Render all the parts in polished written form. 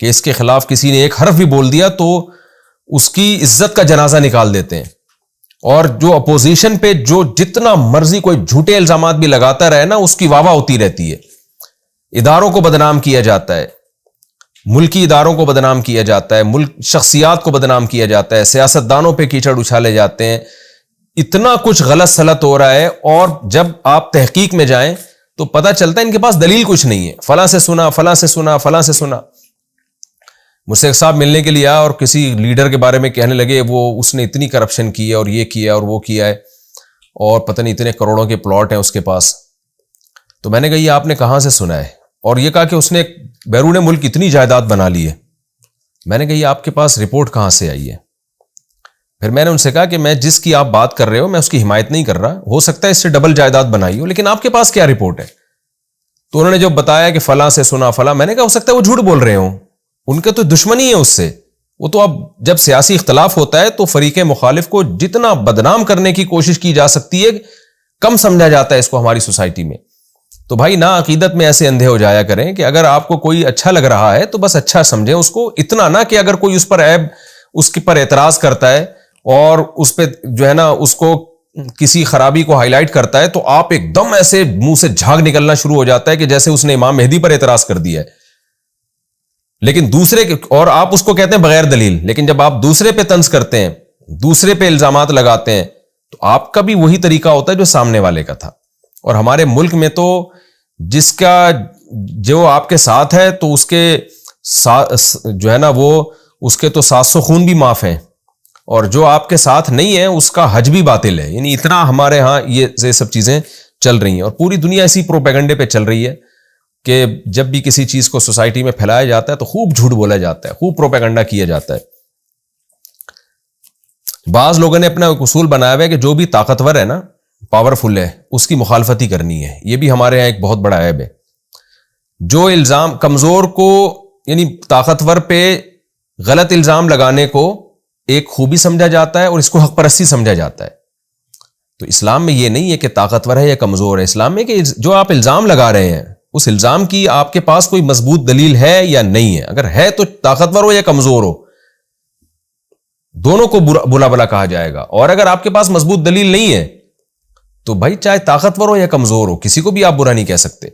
کہ اس کے خلاف کسی نے ایک حرف بھی بول دیا تو اس کی عزت کا جنازہ نکال دیتے ہیں. اور جو اپوزیشن پہ جو جتنا مرضی کوئی جھوٹے الزامات بھی لگاتا رہے نا, اس کی واہ واہ ہوتی رہتی ہے. اداروں کو بدنام کیا جاتا ہے, ملکی اداروں کو بدنام کیا جاتا ہے, ملک شخصیات کو بدنام کیا جاتا ہے, سیاستدانوں پہ کیچڑ اچھالے جاتے ہیں. اتنا کچھ غلط سلط ہو رہا ہے, اور جب آپ تحقیق میں جائیں تو پتہ چلتا ہے ان کے پاس دلیل کچھ نہیں ہے. فلاں سے سنا, فلاں سے سنا, فلاں سے سنا. مجھ سے ایک صاحب ملنے کے لیے آیا اور کسی لیڈر کے بارے میں کہنے لگے وہ اس نے اتنی کرپشن کی ہے اور یہ کیا ہے اور وہ کیا ہے, اور پتہ نہیں اتنے کروڑوں کے پلاٹ ہیں اس کے پاس. تو میں نے کہا یہ آپ نے کہاں سے سنا ہے؟ اور یہ کہا کہ اس نے بیرون ملک اتنی جائیداد بنا لی ہے. میں نے کہا یہ آپ کے پاس رپورٹ کہاں سے آئی ہے؟ پھر میں نے ان سے کہا کہ میں جس کی آپ بات کر رہے ہو میں اس کی حمایت نہیں کر رہا, ہو سکتا ہے اس سے ڈبل جائیداد بنائی ہو, لیکن آپ کے پاس کیا رپورٹ ہے؟ تو انہوں نے جو بتایا کہ فلاں سے سنا فلاں, میں نے کہا ہو سکتا ہے وہ جھوٹ بول رہے ہوں, ان کا تو دشمنی ہے اس سے. وہ تو اب جب سیاسی اختلاف ہوتا ہے تو فریق مخالف کو جتنا بدنام کرنے کی کوشش کی جا سکتی ہے کم سمجھا جاتا ہے اس کو ہماری سوسائٹی میں. تو بھائی نا عقیدت میں ایسے اندھے ہو جایا کریں کہ اگر آپ کو کوئی اچھا لگ رہا ہے تو بس اچھا سمجھیں اس کو, اتنا نہ کہ اگر کوئی اس پر عیب اس کے پر اعتراض کرتا ہے اور اس پہ جو ہے نا اس کو کسی خرابی کو ہائی لائٹ کرتا ہے تو آپ ایک دم ایسے منہ سے جھاگ نکلنا شروع ہو جاتا ہے کہ جیسے اس نے امام مہدی پر اعتراض کر دیا ہے. لیکن دوسرے کے, اور آپ اس کو کہتے ہیں بغیر دلیل, لیکن جب آپ دوسرے پہ طنز کرتے ہیں, دوسرے پہ الزامات لگاتے ہیں, تو آپ کا بھی وہی طریقہ ہوتا ہے جو سامنے والے کا تھا. اور ہمارے ملک میں تو جس کا جو آپ کے ساتھ ہے تو اس کے جو ہے نا وہ اس کے تو 700 خون بھی معاف ہیں, اور جو آپ کے ساتھ نہیں ہے اس کا حج بھی باطل ہے. یعنی اتنا ہمارے ہاں یہ سب چیزیں چل رہی ہیں, اور پوری دنیا اسی پروپیگنڈے پہ چل رہی ہے کہ جب بھی کسی چیز کو سوسائٹی میں پھیلایا جاتا ہے تو خوب جھوٹ بولا جاتا ہے, خوب پروپیگنڈا کیا جاتا ہے. بعض لوگوں نے اپنا ایک اصول بنایا ہوا ہے کہ جو بھی طاقتور ہے نا, پاورفل ہے, اس کی مخالفت ہی کرنی ہے. یہ بھی ہمارے یہاں ایک بہت بڑا عیب ہے. جو الزام کمزور کو, یعنی طاقتور پہ غلط الزام لگانے کو ایک خوبی سمجھا جاتا ہے اور اس کو حق پرستی سمجھا جاتا ہے. تو اسلام میں یہ نہیں ہے کہ طاقتور ہے یا کمزور ہے. اسلام میں کہ جو آپ الزام لگا رہے ہیں اس الزام کی آپ کے پاس کوئی مضبوط دلیل ہے یا نہیں ہے. اگر ہے تو طاقتور ہو یا کمزور ہو, دونوں کو بلا بلا کہا جائے گا. اور اگر آپ کے پاس مضبوط دلیل نہیں ہے تو بھائی چاہے طاقتور ہو یا کمزور ہو, کسی کو بھی آپ برا نہیں کہہ سکتے.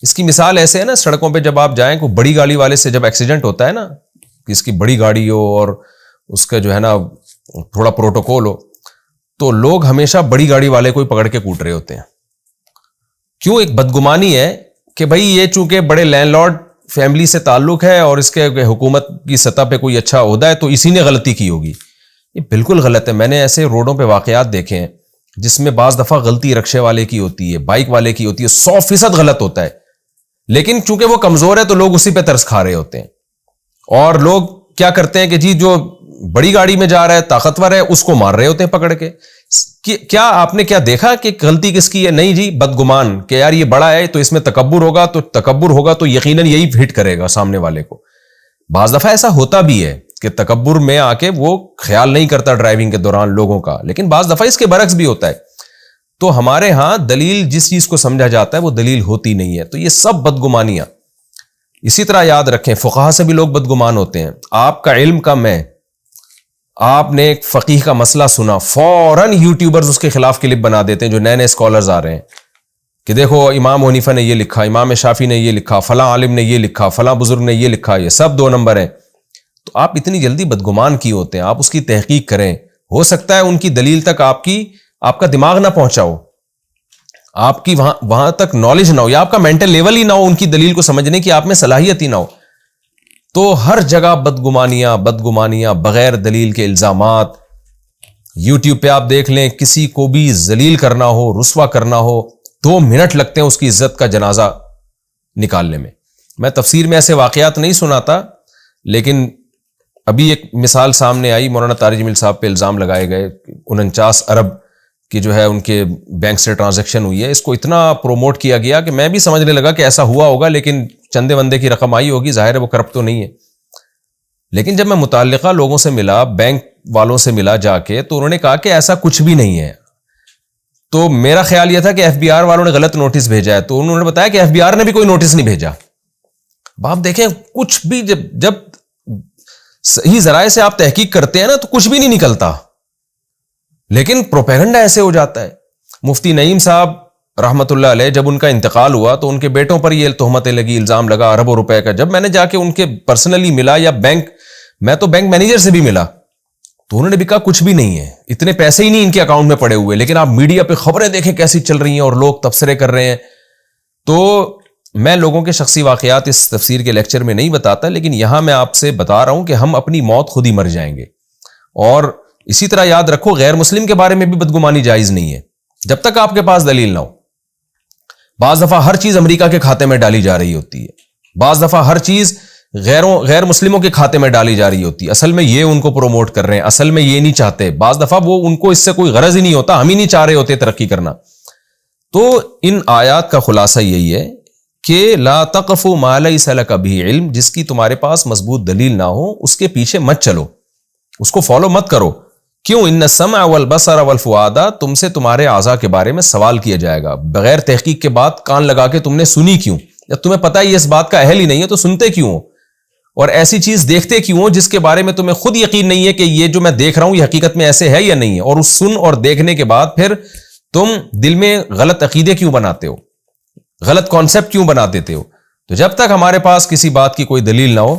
اس کی مثال ایسے ہے نا, سڑکوں پہ جب آپ جائیں, کوئی بڑی گاڑی والے سے جب ایکسیڈنٹ ہوتا ہے نا, کہ اس کی بڑی گاڑی ہو اور اس کا جو ہے نا تھوڑا پروٹوکول ہو, تو لوگ ہمیشہ بڑی گاڑی والے کو ہی پکڑ کے کوٹ رہے ہوتے ہیں. کیوں؟ ایک بدگمانی ہے کہ بھائی یہ چونکہ بڑے لینڈ لارڈ فیملی سے تعلق ہے اور اس کے حکومت کی سطح پہ کوئی اچھا عہدہ ہے تو اسی نے غلطی کی ہوگی. یہ بالکل غلط ہے. میں نے ایسے روڈوں پہ واقعات دیکھے ہیں جس میں بعض دفعہ غلطی رکشے والے کی ہوتی ہے, بائک والے کی ہوتی ہے, 100% غلط ہوتا ہے, لیکن چونکہ وہ کمزور ہے تو لوگ اسی پہ ترس کھا رہے ہوتے ہیں. اور لوگ کیا کرتے ہیں کہ جی جو بڑی گاڑی میں جا رہا ہے, طاقتور ہے, اس کو مار رہے ہوتے ہیں پکڑ کے. کیا آپ نے کیا دیکھا کہ غلطی کس کی ہے؟ نہیں جی, بدگمان کہ یار یہ بڑا ہے تو اس میں تکبر ہوگا تو یقیناً یہی ہٹ کرے گا سامنے والے کو. بعض دفعہ ایسا ہوتا بھی ہے کہ تکبر میں آ کے وہ خیال نہیں کرتا ڈرائیونگ کے دوران لوگوں کا, لیکن بعض دفعہ اس کے برعکس بھی ہوتا ہے. تو ہمارے ہاں دلیل جس چیز کو سمجھا جاتا ہے وہ دلیل ہوتی نہیں ہے. تو یہ سب بدگمانیاں. اسی طرح یاد رکھیں فقہا سے بھی لوگ بدگمان ہوتے ہیں. آپ کا علم کم ہے, آپ نے ایک فقیہ کا مسئلہ سنا, فوراً یوٹیوبرز اس کے خلاف کلپ بنا دیتے ہیں, جو نئے نئے اسکالرز آ رہے ہیں کہ دیکھو امام حنیفہ نے یہ لکھا, امام شافعی نے یہ لکھا, فلاں عالم نے یہ لکھا, فلاں بزرگ نے یہ لکھا, یہ سب 2 نمبر ہیں. تو آپ اتنی جلدی بدگمان کیوں ہوتے ہیں؟ آپ اس کی تحقیق کریں. ہو سکتا ہے ان کی دلیل تک آپ کا دماغ نہ پہنچا ہو, آپ کی وہاں تک نالج نہ ہو, یا آپ کا مینٹل لیول ہی نہ ہو ان کی دلیل کو سمجھنے کی, آپ میں صلاحیت ہی نہ ہو. تو ہر جگہ بدگمانیاں, بغیر دلیل کے الزامات. یوٹیوب پہ آپ دیکھ لیں, کسی کو بھی ذلیل کرنا ہو, رسوا کرنا ہو, 2 منٹ لگتے ہیں اس کی عزت کا جنازہ نکالنے میں. میں تفسیر میں ایسے واقعات نہیں سناتا, لیکن ابھی ایک مثال سامنے آئی, مولانا طارق جمیل صاحب پہ الزام لگائے گئے 49 ارب کی جو ہے ان کے بینک سے ٹرانزیکشن ہوئی ہے. اس کو اتنا پروموٹ کیا گیا کہ میں بھی سمجھنے لگا کہ ایسا ہوا ہوگا, لیکن چندے وندے کی رقم آئی ہوگی, ظاہر ہے وہ کرپٹ تو نہیں ہے. لیکن جب میں متعلقہ لوگوں سے ملا, بینک والوں سے ملا جا کے, تو انہوں نے کہا کہ ایسا کچھ بھی نہیں ہے. تو میرا خیال یہ تھا کہ FBR والوں نے غلط نوٹس بھیجا ہے, تو انہوں نے بتایا کہ FBR نے بھی کوئی نوٹس نہیں بھیجا. اب آپ دیکھیں کچھ بھی جب صحیح ذرائع سے آپ تحقیق کرتے ہیں نا تو کچھ بھی نہیں نکلتا، لیکن پروپیگنڈا ایسے ہو جاتا ہے. مفتی نعیم صاحب رحمت اللہ علیہ جب ان کا انتقال ہوا تو ان کے بیٹوں پر یہ تہمتیں لگی، الزام لگا اربوں روپے کا. جب میں نے جا کے ان کے پرسنلی ملا یا میں تو بینک مینیجر سے بھی ملا تو انہوں نے بھی کہا کچھ بھی نہیں ہے، اتنے پیسے ہی نہیں ان کے اکاؤنٹ میں پڑے ہوئے. لیکن آپ میڈیا پہ خبریں دیکھیں کیسی چل رہی ہیں اور لوگ تبصرے کر رہے ہیں. تو میں لوگوں کے شخصی واقعات اس تفسیر کے لیکچر میں نہیں بتاتا، لیکن یہاں میں آپ سے بتا رہا ہوں کہ ہم اپنی موت خود ہی مر جائیں گے. اور اسی طرح یاد رکھو غیر مسلم کے بارے میں بھی بدگمانی جائز نہیں ہے جب تک آپ کے پاس دلیل نہ ہو. بعض دفعہ ہر چیز امریکہ کے کھاتے میں ڈالی جا رہی ہوتی ہے، بعض دفعہ ہر چیز غیر مسلموں کے کھاتے میں ڈالی جا رہی ہوتی ہے. اصل میں یہ ان کو پروموٹ کر رہے ہیں، اصل میں یہ نہیں چاہتے. بعض دفعہ وہ ان کو اس سے کوئی غرض ہی نہیں ہوتا، ہم ہی نہیں چاہ رہے ہوتے ترقی کرنا. تو ان آیات کا خلاصہ یہی ہے کہ لا تقف ما لیس لک بہ علم، جس کی تمہارے پاس مضبوط دلیل نہ ہو اس کے پیچھے مت چلو، اس کو فالو مت کرو. کیوں؟ ان السمع والبصر والفؤاد، تم سے تمہارے اعضاء کے بارے میں سوال کیا جائے گا. بغیر تحقیق کے بات کان لگا کے تم نے سنی کیوں؟ جب تمہیں پتہ ہی اس بات کا اہل ہی نہیں ہے تو سنتے کیوں ہو؟ اور ایسی چیز دیکھتے کیوں ہو جس کے بارے میں تمہیں خود یقین نہیں ہے کہ یہ جو میں دیکھ رہا ہوں یہ حقیقت میں ایسے ہے یا نہیں ہے؟ اور اس سن اور دیکھنے کے بعد پھر تم دل میں غلط عقیدے کیوں بناتے ہو، غلط کانسیپٹ کیوں بنا دیتے ہو؟ تو جب تک ہمارے پاس کسی بات کی کوئی دلیل نہ ہو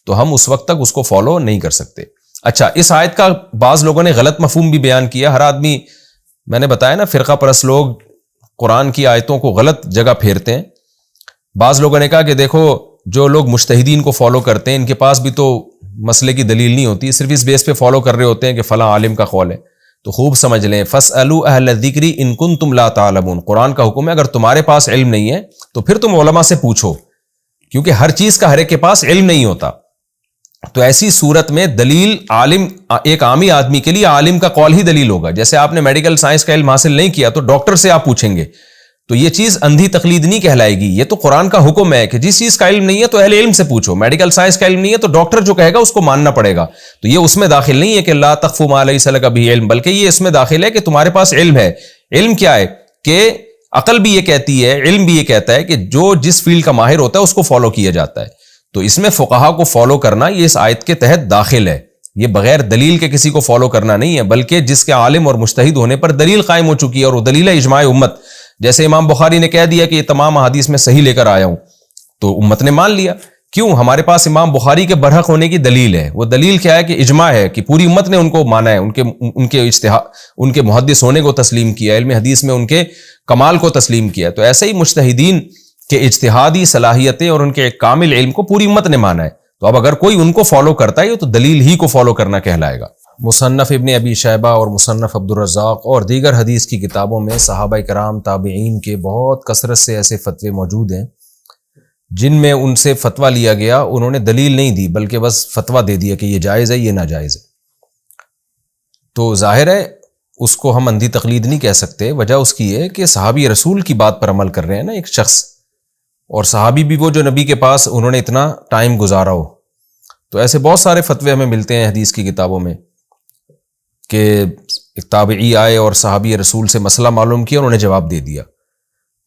تو ہم اس وقت تک اس کو فالو نہیں کر سکتے. اچھا، اس آیت کا بعض لوگوں نے غلط مفہوم بھی بیان کیا. ہر آدمی، میں نے بتایا نا، فرقہ پرست لوگ قرآن کی آیتوں کو غلط جگہ پھیرتے ہیں. بعض لوگوں نے کہا کہ دیکھو جو لوگ مجتہدین کو فالو کرتے ہیں ان کے پاس بھی تو مسئلے کی دلیل نہیں ہوتی، صرف اس بیس پہ فالو کر رہے ہوتے ہیں کہ فلاں عالم کا قول ہے. تو خوب سمجھ لیں، فاسألوا اہل الذکر ان کنتم لا تعلمون. قرآن کا حکم ہے اگر تمہارے پاس علم نہیں ہے تو پھر تم علماء سے پوچھو، کیونکہ ہر چیز کا ہر ایک کے پاس علم نہیں ہوتا. تو ایسی صورت میں دلیل عالم، ایک عامی آدمی کے لیے عالم کا قول ہی دلیل ہوگا. جیسے آپ نے میڈیکل سائنس کا علم حاصل نہیں کیا تو ڈاکٹر سے آپ پوچھیں گے، تو یہ چیز اندھی تقلید نہیں کہلائے گی. یہ تو قرآن کا حکم ہے کہ جس چیز کا علم نہیں ہے تو اہل علم سے پوچھو. میڈیکل سائنس کا علم نہیں ہے تو ڈاکٹر جو کہے گا اس کو ماننا پڑے گا. تو یہ اس میں داخل نہیں ہے کہ لا تقف ما لیس لک بہ علم، بلکہ یہ اس میں داخل ہے کہ تمہارے پاس علم ہے. علم کیا ہے کہ عقل بھی یہ کہتی ہے، علم بھی یہ کہتا ہے کہ جو جس فیلڈ کا ماہر ہوتا ہے اس کو فالو کیا جاتا ہے. تو اس میں فقہا کو فالو کرنا یہ اس آیت کے تحت داخل ہے. یہ بغیر دلیل کے کسی کو فالو کرنا نہیں ہے، بلکہ جس کے عالم اور مجتہد ہونے پر دلیل قائم ہو چکی ہے، اور وہ دلیل ہے اجماع امت. جیسے امام بخاری نے کہہ دیا کہ یہ تمام احادیث میں صحیح لے کر آیا ہوں تو امت نے مان لیا. کیوں؟ ہمارے پاس امام بخاری کے برحق ہونے کی دلیل ہے. وہ دلیل کیا ہے کہ اجماع ہے کہ پوری امت نے ان کو مانا ہے، ان کے محدث ہونے کو تسلیم کیا، علم حدیث میں ان کے کمال کو تسلیم کیا. تو ایسے ہی مجتہدین کے اجتہادی صلاحیتیں اور ان کے ایک کامل علم کو پوری امت نے مانا ہے. تو اب اگر کوئی ان کو فالو کرتا ہے تو دلیل ہی کو فالو کرنا کہلائے گا. مصنف ابن ابی شیبہ اور مصنف عبد الرزاق اور دیگر حدیث کی کتابوں میں صحابہ کرام تابعین کے بہت کثرت سے ایسے فتوے موجود ہیں جن میں ان سے فتویٰ لیا گیا، انہوں نے دلیل نہیں دی بلکہ بس فتویٰ دے دیا کہ یہ جائز ہے، یہ ناجائز ہے. تو ظاہر ہے اس کو ہم اندھی تقلید نہیں کہہ سکتے. وجہ اس کی ہے کہ صحابی رسول کی بات پر عمل کر رہے ہیں نا ایک شخص، اور صحابی بھی وہ جو نبی کے پاس انہوں نے اتنا ٹائم گزارا ہو. تو ایسے بہت سارے فتوے ہمیں ملتے ہیں حدیث کی کتابوں میں کہ ایک تابعی آئے اور صحابی رسول سے مسئلہ معلوم کیا، انہوں نے جواب دے دیا.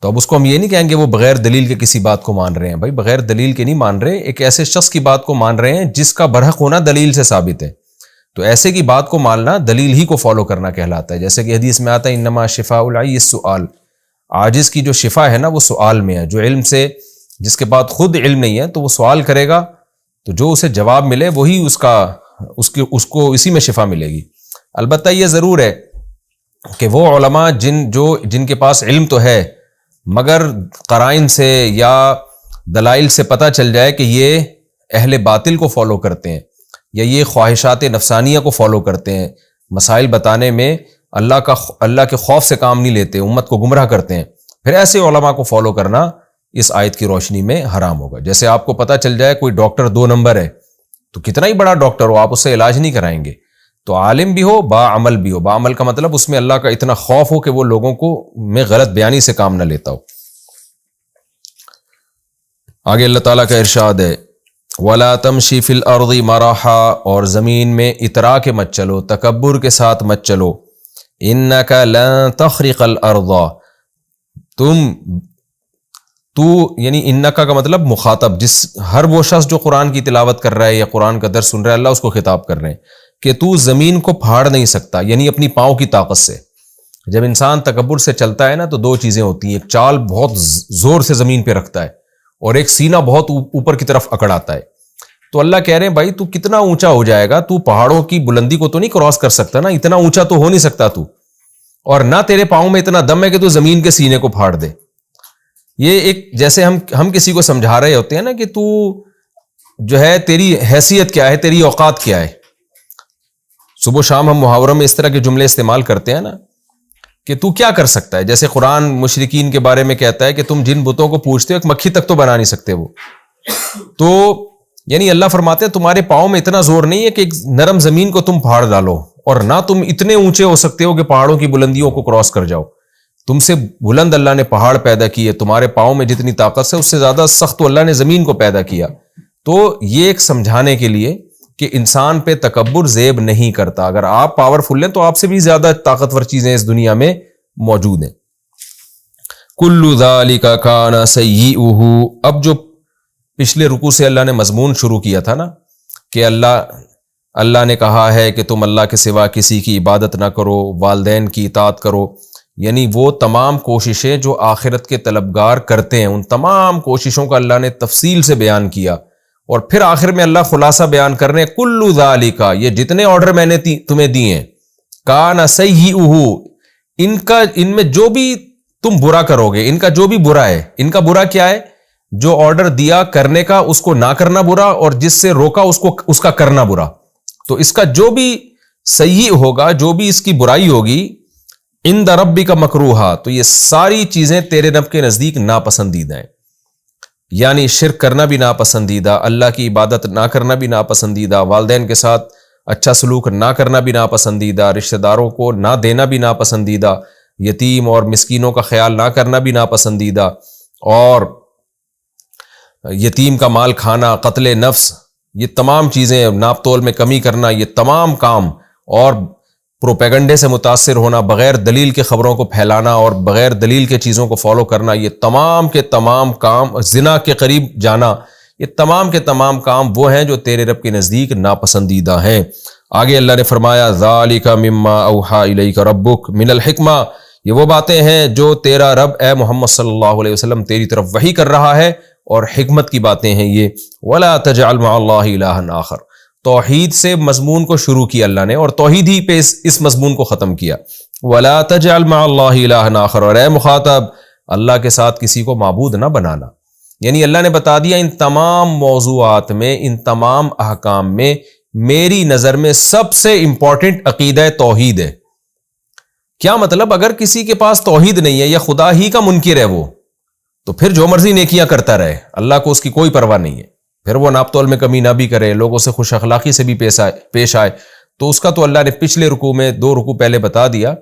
تو اب اس کو ہم یہ نہیں کہیں گے وہ بغیر دلیل کے کسی بات کو مان رہے ہیں. بھائی بغیر دلیل کے نہیں مان رہے، ایک ایسے شخص کی بات کو مان رہے ہیں جس کا برحق ہونا دلیل سے ثابت ہے. تو ایسے کی بات کو ماننا دلیل ہی کو فالو کرنا کہلاتا ہے. جیسے کہ حدیث میں آتا ہے انما شفاء العی السؤال، عاجز کی جو شفا ہے نا وہ سوال میں ہے. جو علم سے، جس کے بعد خود علم نہیں ہے تو وہ سوال کرے گا تو جو اسے جواب ملے وہی اس کو اسی میں شفا ملے گی. البتہ یہ ضرور ہے کہ وہ علماء جن کے پاس علم تو ہے مگر قرائن سے یا دلائل سے پتہ چل جائے کہ یہ اہل باطل کو فالو کرتے ہیں یا یہ خواہشات نفسانیہ کو فالو کرتے ہیں، مسائل بتانے میں اللہ کے خوف سے کام نہیں لیتے، امت کو گمراہ کرتے ہیں، پھر ایسے علماء کو فالو کرنا اس آیت کی روشنی میں حرام ہوگا. جیسے آپ کو پتہ چل جائے کوئی ڈاکٹر 2 نمبر ہے تو کتنا ہی بڑا ڈاکٹر ہو آپ اس سے علاج نہیں کرائیں گے. تو عالم بھی ہو، با عمل بھی ہو. با عمل کا مطلب اس میں اللہ کا اتنا خوف ہو کہ وہ لوگوں کو میں غلط بیانی سے کام نہ لیتا ہو. آگے اللہ تعالیٰ کا ارشاد ہے وَلَا تَمْشِ فِي الْأَرْضِ مَرَحًا، اور زمین میں اترا کے مت چلو، تکبر کے ساتھ مت چلو. إِنَّكَ لَن تَخْرِقَ الْأَرْضَ، تو یعنی انکا کا مطلب مخاطب، جس ہر وہ شخص جو قرآن کی تلاوت کر رہا ہے یا قرآن کا درس سن رہا ہے، اللہ اس کو خطاب کر رہے ہیں کہ تو زمین کو پھاڑ نہیں سکتا، یعنی اپنی پاؤں کی طاقت سے۔ جب انسان تکبر سے چلتا ہے نا تو دو چیزیں ہوتی ہیں، ایک چال بہت زور سے زمین پہ رکھتا ہے اور ایک سینہ بہت اوپر کی طرف اکڑ آتا ہے۔ تو اللہ کہہ رہے ہیں بھائی تو کتنا اونچا ہو جائے گا، تو پہاڑوں کی بلندی کو تو نہیں کراس کر سکتا نا، اتنا اونچا تو ہو نہیں سکتا تو، اور نہ تیرے پاؤں میں اتنا دم ہے کہ تو زمین کے سینے کو پھاڑ دے۔ یہ ایک جیسے ہم کسی کو سمجھا رہے ہوتے ہیں نا کہ تو جو ہے تیری حیثیت کیا ہے، تیری اوقات کیا ہے۔ صبح و شام ہم محاوروں میں اس طرح کے جملے استعمال کرتے ہیں نا کہ تو کیا کر سکتا ہے، جیسے قرآن مشرکین کے بارے میں کہتا ہے کہ تم جن بتوں کو پوجتے ہو ایک مکھی تک تو بنا نہیں سکتے وہ۔ تو یعنی اللہ فرماتے ہیں تمہارے پاؤں میں اتنا زور نہیں ہے کہ ایک نرم زمین کو تم پھاڑ ڈالو، اور نہ تم اتنے اونچے ہو سکتے ہو کہ پہاڑوں کی بلندیوں کو کراس کر جاؤ۔ تم سے بلند اللہ نے پہاڑ پیدا کیے، تمہارے پاؤں میں جتنی طاقت سے اس سے زیادہ سخت اللہ نے زمین کو پیدا کیا۔ تو یہ ایک سمجھانے کے لیے کہ انسان پہ تکبر زیب نہیں کرتا، اگر آپ پاورفل ہیں تو آپ سے بھی زیادہ طاقتور چیزیں اس دنیا میں موجود ہیں۔ کل ذالک کان سیئہ، اب جو پچھلے رکوع سے اللہ نے مضمون شروع کیا تھا نا کہ اللہ نے کہا ہے کہ تم اللہ کے سوا کسی کی عبادت نہ کرو، والدین کی اطاعت کرو، یعنی وہ تمام کوششیں جو آخرت کے طلبگار کرتے ہیں ان تمام کوششوں کا اللہ نے تفصیل سے بیان کیا، اور پھر آخر میں اللہ خلاصہ بیان کر رہے ہیں کل ذالک، یہ جتنے آرڈر میں نے تمہیں دیے ہیں، کان سیئہ، ان میں جو بھی تم برا کرو گے، ان کا جو بھی برا ہے، ان کا برا کیا ہے؟ جو آرڈر دیا کرنے کا اس کو نہ کرنا برا، اور جس سے روکا اس کا کرنا برا۔ تو اس کا جو بھی سیئ ہوگا، جو بھی اس کی برائی ہوگی، عند ربک مکروہا، تو یہ ساری چیزیں تیرے رب کے نزدیک ناپسندیدہ ہیں، یعنی شرک کرنا بھی ناپسندیدہ، اللہ کی عبادت نہ کرنا بھی ناپسندیدہ، والدین کے ساتھ اچھا سلوک نہ کرنا بھی ناپسندیدہ، رشتہ داروں کو نہ دینا بھی ناپسندیدہ، یتیم اور مسکینوں کا خیال نہ کرنا بھی ناپسندیدہ، اور یتیم کا مال کھانا، قتل نفس، یہ تمام چیزیں، ناپ تول میں کمی کرنا، یہ تمام کام، اور پروپیگنڈے سے متاثر ہونا، بغیر دلیل کے خبروں کو پھیلانا اور بغیر دلیل کے چیزوں کو فالو کرنا، یہ تمام کے تمام کام، زنا کے قریب جانا، یہ تمام کے تمام کام وہ ہیں جو تیرے رب کے نزدیک ناپسندیدہ ہیں۔ آگے اللہ نے فرمایا ذالک مما اوحی الیک ربک من الحکمہ، یہ وہ باتیں ہیں جو تیرا رب اے محمد صلی اللہ علیہ وسلم تیری طرف وحی کر رہا ہے، اور حکمت کی باتیں ہیں یہ۔ ولا تجعل مع اللہ الہا آخر، توحید سے مضمون کو شروع کیا اللہ نے، اور توحید ہی پہ اس مضمون کو ختم کیا۔ ولا تجعل مع اللہ الہا آخر، اور اے مخاطب اللہ کے ساتھ کسی کو معبود نہ بنانا، یعنی اللہ نے بتا دیا ان تمام موضوعات میں، ان تمام احکام میں میری نظر میں سب سے امپورٹنٹ عقیدہ توحید ہے۔ کیا مطلب؟ اگر کسی کے پاس توحید نہیں ہے یا خدا ہی کا منکر ہے وہ، تو پھر جو مرضی نیکیاں کرتا رہے، اللہ کو اس کی کوئی پرواہ نہیں ہے، پھر وہ ناپ تول میں کمی نہ بھی کرے، لوگوں سے خوش اخلاقی سے بھی پیش آئے، تو اس کا تو اللہ نے پچھلے رکوع میں 2 رکوع پہلے بتا دیا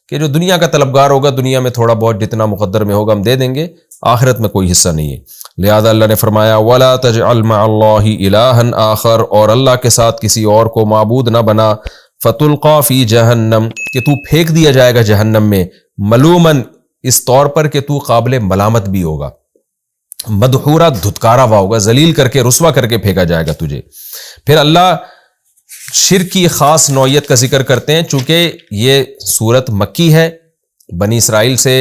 کہ جو دنیا کا طلبگار ہوگا، دنیا میں تھوڑا بہت جتنا مقدر میں ہوگا ہم دے دیں گے، آخرت میں کوئی حصہ نہیں ہے۔ لہذا اللہ نے فرمایا وَلَا تَجْعَلْ مَعَ اللَّهِ إِلَٰهًا آخر، اور اللہ کے ساتھ کسی اور کو معبود نہ بنا، فَتُلْقَىٰ فِي جَهَنَّمَ، کہ تو پھینک دیا جائے گا جہنم میں، ملومن، اس طور پر کہ تو قابل ملامت بھی ہوگا، مدحورا، دھتکارا ہوا ہوگا، ذلیل کر کے، رسوا کر کے پھینکا جائے گا تجھے۔ پھر اللہ شرک کی خاص نوعیت کا ذکر کرتے ہیں، چونکہ یہ سورت مکی ہے، بنی اسرائیل سے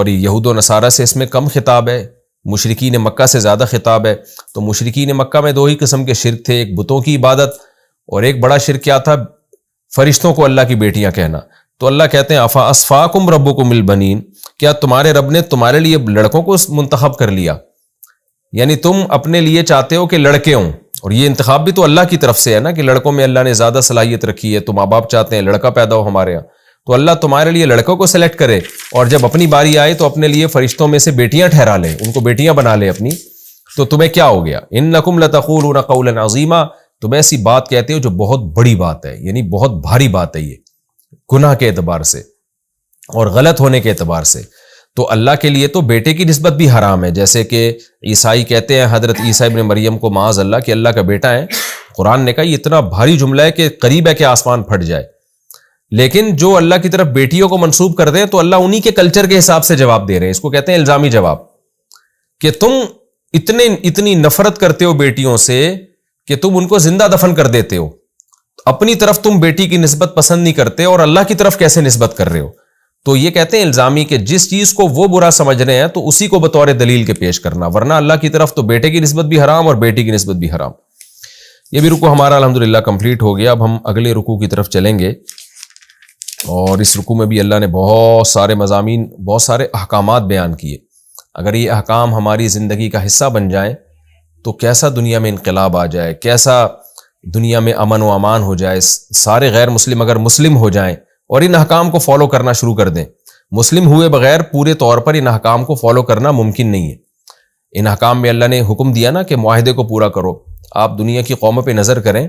یہود و نصارہ سے اس میں کم خطاب ہے، مشرکین مکہ سے زیادہ خطاب ہے۔ تو مشرکین مکہ میں 2 ہی قسم کے شرک تھے، ایک بتوں کی عبادت، اور ایک بڑا شرک کیا تھا؟ فرشتوں کو اللہ کی بیٹیاں کہنا۔ تو اللہ کہتے ہیں افا اصفاکم ربکم البنین، کیا تمہارے رب نے تمہارے لیے لڑکوں کو منتخب کر لیا؟ یعنی تم اپنے لیے چاہتے ہو کہ لڑکے ہوں، اور یہ انتخاب بھی تو اللہ کی طرف سے ہے نا، کہ لڑکوں میں اللہ نے زیادہ صلاحیت رکھی ہے، تو ماں باپ چاہتے ہیں لڑکا پیدا ہو ہمارے ہاں، تو اللہ تمہارے لیے لڑکوں کو سلیکٹ کرے، اور جب اپنی باری آئے تو اپنے لیے فرشتوں میں سے بیٹیاں ٹھہرا لے، ان کو بیٹیاں بنا لے اپنی۔ تو تمہیں کیا ہو گیا؟ انکم لتقولون قولا عظیما، تم ایسی بات کہتے ہو جو بہت بڑی بات ہے، یعنی بہت بھاری بات ہے، یہ گناہ کے اعتبار سے اور غلط ہونے کے اعتبار سے۔ تو اللہ کے لیے تو بیٹے کی نسبت بھی حرام ہے، جیسے کہ عیسائی کہتے ہیں حضرت عیسیٰ ابن مریم کو معاذ اللہ کہ اللہ کا بیٹا ہے۔ قرآن نے کہا یہ اتنا بھاری جملہ ہے کہ قریب ہے کہ آسمان پھٹ جائے، لیکن جو اللہ کی طرف بیٹیوں کو منسوب کر دیں تو اللہ انہی کے کلچر کے حساب سے جواب دے رہے ہیں، اس کو کہتے ہیں الزامی جواب، کہ تم اتنی نفرت کرتے ہو بیٹیوں سے کہ تم ان کو زندہ دفن کر دیتے ہو. اپنی طرف تم بیٹی کی نسبت پسند نہیں کرتے اور اللہ کی طرف کیسے نسبت کر رہے ہو؟ تو یہ کہتے ہیں الزامی کہ جس چیز کو وہ برا سمجھ رہے ہیں تو اسی کو بطور دلیل کے پیش کرنا، ورنہ اللہ کی طرف تو بیٹے کی نسبت بھی حرام اور بیٹی کی نسبت بھی حرام. یہ بھی رکوع ہمارا الحمدللہ کمپلیٹ ہو گیا. اب ہم اگلے رکوع کی طرف چلیں گے، اور اس رکوع میں بھی اللہ نے بہت سارے مضامین، بہت سارے احکامات بیان کیے. اگر یہ احکام ہماری زندگی کا حصہ بن جائیں تو کیسا دنیا میں انقلاب آ جائے، کیسا دنیا میں امن و امان ہو جائے. سارے غیر مسلم اگر مسلم ہو جائیں اور ان احکام کو فالو کرنا شروع کر دیں. مسلم ہوئے بغیر پورے طور پر ان احکام کو فالو کرنا ممکن نہیں ہے. ان احکام میں اللہ نے حکم دیا نا کہ معاہدے کو پورا کرو. آپ دنیا کی قوموں پہ نظر کریں،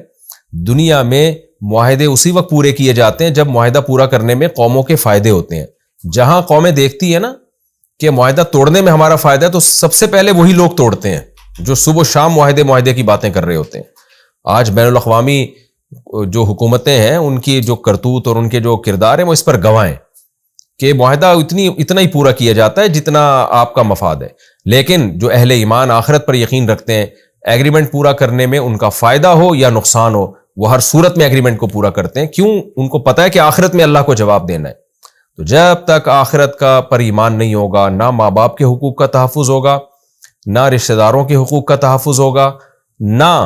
دنیا میں معاہدے اسی وقت پورے کیے جاتے ہیں جب معاہدہ پورا کرنے میں قوموں کے فائدے ہوتے ہیں. جہاں قومیں دیکھتی ہیں نا کہ معاہدہ توڑنے میں ہمارا فائدہ ہے تو سب سے پہلے وہی لوگ توڑتے ہیں جو صبح و شام معاہدے کی باتیں کر رہے ہوتے ہیں. آج بین الاقوامی جو حکومتیں ہیں ان کی جو کرتوت اور ان کے جو کردار ہیں وہ اس پر گواہ ہیں کہ معاہدہ اتنا ہی پورا کیا جاتا ہے جتنا آپ کا مفاد ہے. لیکن جو اہل ایمان آخرت پر یقین رکھتے ہیں، ایگریمنٹ پورا کرنے میں ان کا فائدہ ہو یا نقصان ہو، وہ ہر صورت میں ایگریمنٹ کو پورا کرتے ہیں. کیوں؟ ان کو پتہ ہے کہ آخرت میں اللہ کو جواب دینا ہے. تو جب تک آخرت کا پر ایمان نہیں ہوگا، نہ ماں باپ کے حقوق کا تحفظ ہوگا، نہ رشتہ داروں کے حقوق کا تحفظ ہوگا، نہ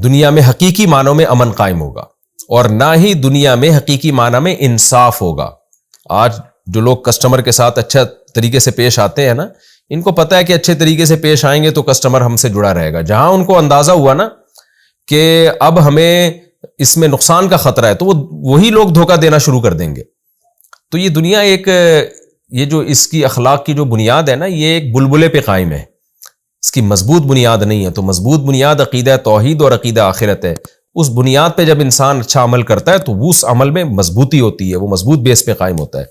دنیا میں حقیقی معنوں میں امن قائم ہوگا، اور نہ ہی دنیا میں حقیقی معنی میں انصاف ہوگا. آج جو لوگ کسٹمر کے ساتھ اچھا طریقے سے پیش آتے ہیں نا، ان کو پتہ ہے کہ اچھے طریقے سے پیش آئیں گے تو کسٹمر ہم سے جڑا رہے گا. جہاں ان کو اندازہ ہوا نا کہ اب ہمیں اس میں نقصان کا خطرہ ہے تو وہی لوگ دھوکہ دینا شروع کر دیں گے. تو یہ دنیا یہ جو اس کی اخلاق کی جو بنیاد ہے نا، یہ ایک بلبلے پہ قائم ہے، اس کی مضبوط بنیاد نہیں ہے. تو مضبوط بنیاد عقیدہ توحید اور عقیدہ آخرت ہے. اس بنیاد پہ جب انسان اچھا عمل کرتا ہے تو وہ اس عمل میں مضبوطی ہوتی ہے، وہ مضبوط بیس پہ قائم ہوتا ہے.